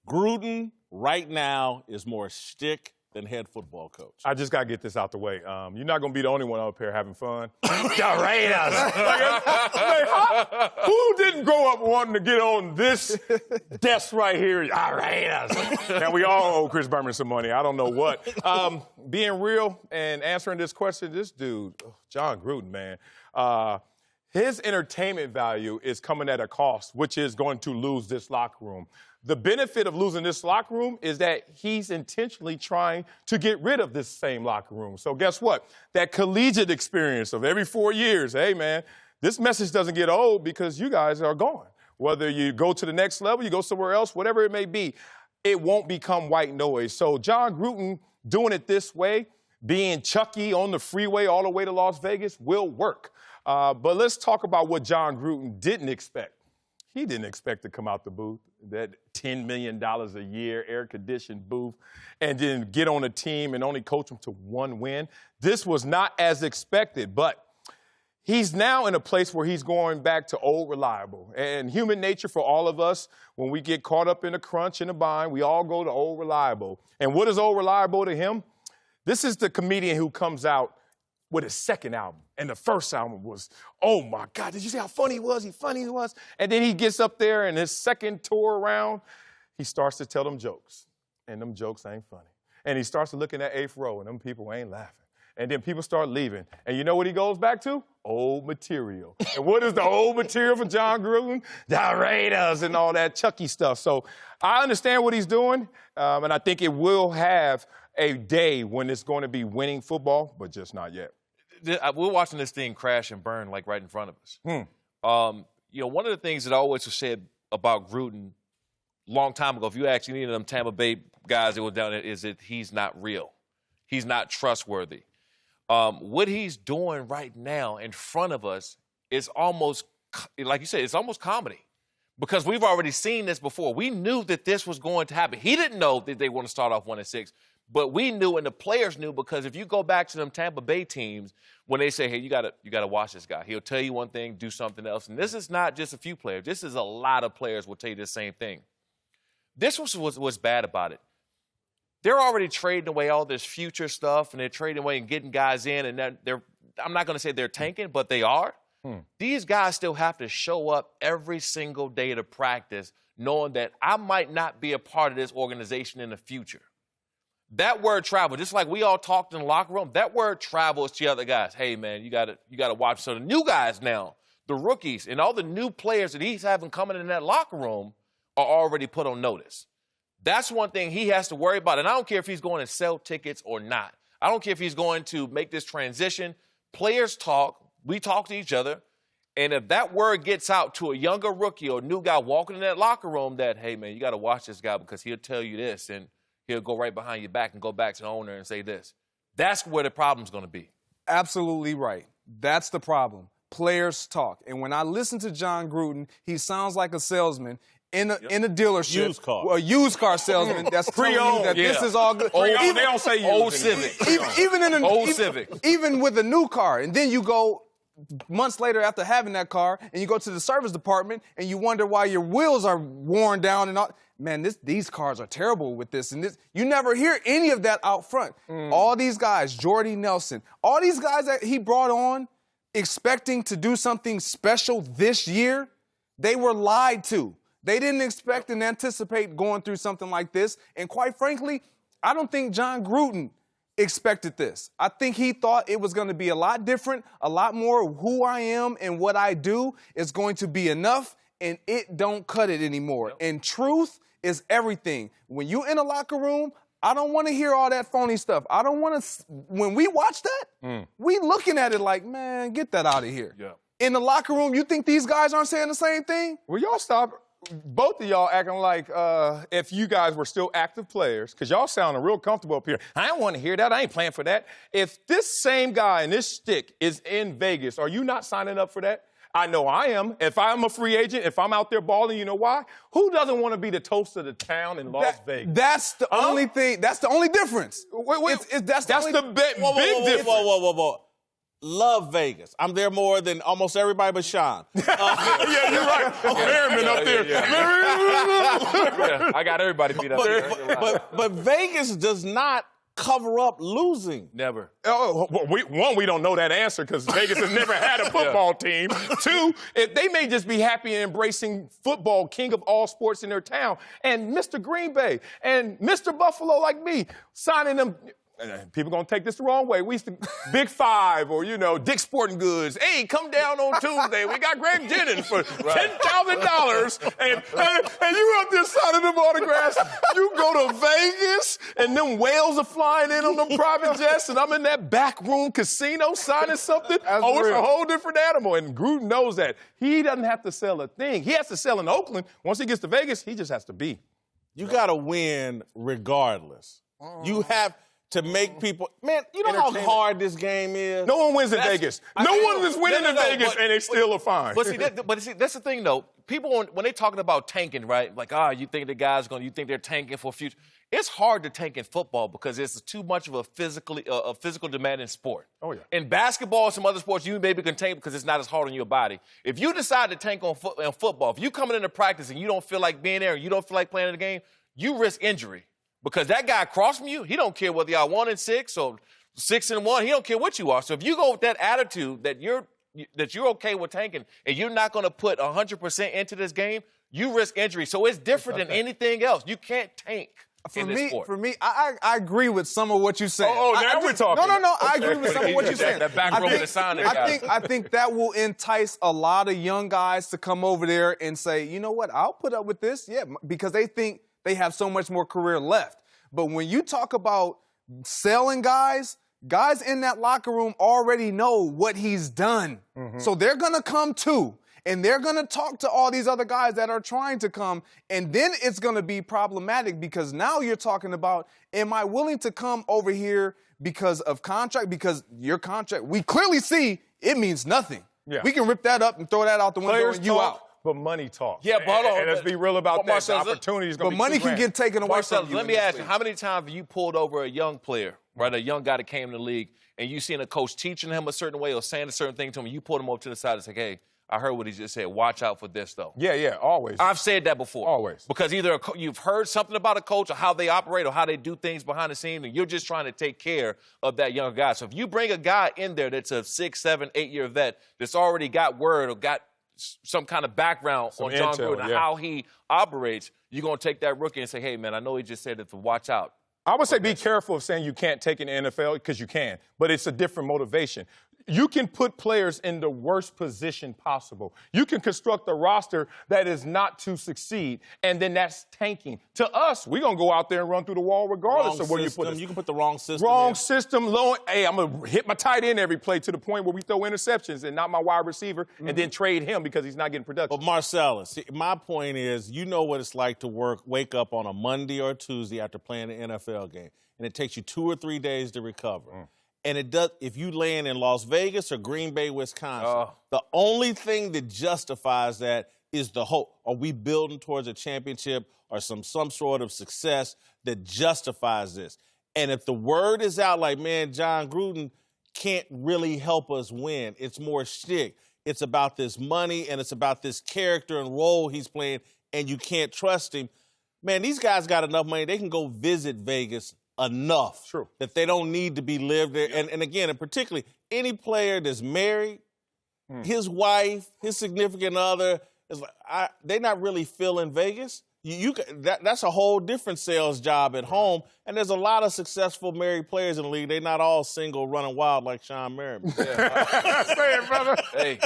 Gruden right now is more shtick than head football coach. I just got to get this out the way. You're not going to be the only one up here having fun. The Raiders! Who didn't grow up wanting to get on this desk right here? The Raiders! Now, we all owe Chris Berman some money. I don't know what. Being real and answering this question, this dude, Jon Gruden, man, his entertainment value is coming at a cost, which is going to lose this locker room. The benefit of losing this locker room is that he's intentionally trying to get rid of this same locker room. So guess what? That collegiate experience of every 4 years, hey, man, this message doesn't get old because you guys are gone. Whether you go to the next level, you go somewhere else, whatever it may be, it won't become white noise. So Jon Gruden doing it this way, being Chucky on the freeway all the way to Las Vegas, will work. But let's talk about what Jon Gruden didn't expect. He didn't expect to come out the booth, that $10 million a year air-conditioned booth, and then get on a team and only coach them to one win. This was not as expected, but he's now in a place where he's going back to old reliable. And human nature for all of us, when we get caught up in a crunch and a bind, we all go to old reliable. And what is old reliable to him? This is the comedian who comes out with his second album. And the first album was, oh, my God, did you see how funny he was? And then he gets up there and his second tour around, he starts to tell them jokes. And them jokes ain't funny. And he starts to look in that eighth row, and them people ain't laughing. And then people start leaving. And you know what he goes back to? Old material. And what is the old material for Jon Gruden? The Raiders and all that Chucky stuff. So I understand what he's doing, and I think it will have a day when it's going to be winning football, but just not yet. We're watching this thing crash and burn like right in front of us. You know, one of the things that I always was said about Gruden a long time ago, if you actually needed them Tampa Bay guys that were down there, is that he's not real. He's not trustworthy. What he's doing right now in front of us is almost, like you said, it's almost comedy. Because we've already seen this before. We knew that this was going to happen. He didn't know that they want to start off 1-6. But we knew, and the players knew, because if you go back to them Tampa Bay teams, when they say, hey, you gotta watch this guy. He'll tell you one thing, do something else. And this is not just a few players. This is a lot of players will tell you the same thing. This was what's bad about it. They're already trading away all this future stuff, and they're trading away and getting guys in, and they're I'm not going to say they're tanking, but they are. These guys still have to show up every single day to practice, knowing that I might not be a part of this organization in the future. That word travel, just like we all talked in the locker room, that word travels to other guys. Hey, man, you gotta watch. So the new guys now, the rookies, and all the new players that he's having coming in that locker room are already put on notice. That's one thing he has to worry about. And I don't care if he's going to sell tickets or not. I don't care if he's going to make this transition. Players talk. We talk to each other. And if that word gets out to a younger rookie or a new guy walking in that locker room that, hey, man, you got to watch this guy because he'll tell you this, and he'll go right behind your back and go back to the owner and say this. That's where the problem's going to be. Absolutely right. That's the problem. Players talk. And when I listen to Jon Gruden, he sounds like a salesman in a dealership. Used car. A used car salesman that's telling you that this is all good. They don't say used. Old Civic. Even with a new car. And then you go months later after having that car, and you go to the service department, and you wonder why your wheels are worn down and all. Man, these cars are terrible with this. And this. You never hear any of that out front. All these guys, Jordy Nelson, all these guys that he brought on expecting to do something special this year, they were lied to. They didn't expect and anticipate going through something like this. And quite frankly, I don't think Jon Gruden expected this. I think he thought it was going to be a lot different, a lot more of who I am and what I do is going to be enough, and it don't cut it anymore. And truth is everything. When you in a locker room, I don't want to hear all that phony stuff. I don't want to, when we watch that, we looking at it like, man, get that out of here. In the locker room, you think these guys aren't saying the same thing? Will y'all stop? Both of y'all acting like if you guys were still active players, because y'all sounding real comfortable up here. I don't want to hear that. I ain't playing for that. If this same guy and this shtick is in Vegas, are you not signing up for that? I know I am. If I'm a free agent, if I'm out there balling, you know why? Who doesn't want to be the toast of the town in Las Vegas? That's the only thing. That's the only difference. That's the big difference. Whoa. love Vegas. I'm there more than almost everybody but Sean. Yeah, you're right. Merriman up there. I got everybody beat up there. But Vegas does not cover up losing. Never. Oh, well, we don't know that answer because Vegas has never had a football team. Two, they may just be happy and embracing football, king of all sports in their town. And Mr. Green Bay and Mr. Buffalo like me, signing them. People going to take this the wrong way. We used to Big Five or, Dick's Sporting Goods. Hey, come down on Tuesday. We got Greg Jennings for $10,000. And you out there signing them autographs. You go to Vegas, and them whales are flying in on them private jets, and I'm in that back room casino signing something. It's a whole different animal. And Gruden knows that. He doesn't have to sell a thing. He has to sell in Oakland. Once he gets to Vegas, he just has to be. You got to win regardless. You have to make people, man, you know how hard this game is? No one wins in Vegas. No one is winning in Vegas, and they still are fine. But see, that's the thing, though. People, when they're talking about tanking, right? Like, you think the guy's you think they're tanking for future. It's hard to tank in football because it's too much of a physical demanding sport. Oh, yeah. In basketball and some other sports, you maybe can tank because it's not as hard on your body. If you decide to tank on football, if you coming into practice and you don't feel like being there and you don't feel like playing the game, you risk injury. Because that guy across from you, he don't care whether y'all 1-6 or 6-1. He don't care what you are. So if you go with that attitude that you're okay with tanking and you're not going to put 100% into this game, you risk injury. So it's different than anything else. You can't tank. For me, I agree with some of what you said. Now we're talking. No. I agree with some of what you're saying. That back row with the sign. I think that will entice a lot of young guys to come over there and say, you know what, I'll put up with this. Yeah, because they think they have so much more career left. But when you talk about selling guys in that locker room already know what he's done. Mm-hmm. So they're going to come too. And they're going to talk to all these other guys that are trying to come. And then it's going to be problematic because now you're talking about, am I willing to come over here because of contract? Because your contract, we clearly see it means nothing. Yeah. We can rip that up and throw that out the window Players and you out. But money talks. Yeah, but and let's be real about that. The opportunity is going to be money can get taken away from you. Let me ask you, how many times have you pulled over a young player, right, a young guy that came in the league, and you seen a coach teaching him a certain way or saying a certain thing to him, and you pulled him over to the side and say, hey, I heard what he just said. Watch out for this, though. Yeah, always. I've said that before. Always. Because either you've heard something about a coach or how they operate or how they do things behind the scenes, and you're just trying to take care of that young guy. So if you bring a guy in there that's a 6, 7, 8-year vet that's already got word or got some kind of background on Jon Gruden and how he operates, you're going to take that rookie and say, hey, man, I know he just said it, to watch out. I would say be careful of saying you can't take in the NFL because you can, but it's a different motivation. You can put players in the worst position possible. You can construct a roster that is not to succeed, and then that's tanking. To us, we're going to go out there and run through the wall regardless of where you put us. You can put the wrong system Wrong system. Hey, I'm going to hit my tight end every play to the point where we throw interceptions and not my wide receiver and then trade him because he's not getting production. But Marcellus, my point is, you know what it's like to wake up on a Monday or Tuesday after playing an NFL game, and it takes you 2 or 3 days to recover. And it does, if you land in Las Vegas or Green Bay, Wisconsin, the only thing that justifies that is the hope. Are we building towards a championship or some sort of success that justifies this? And if the word is out like, man, Jon Gruden can't really help us win, it's more shtick. It's about this money and it's about this character and role he's playing, and you can't trust him. Man, these guys got enough money. They can go visit Vegas enough that they don't need to be lived there. And again, and particularly any player that's married, his wife, his significant other, is like, they're not really feeling Vegas. That's a whole different sales job at home. And there's a lot of successful married players in the league. They're not all single running wild like Sean Merriman. Say it, brother. Hey,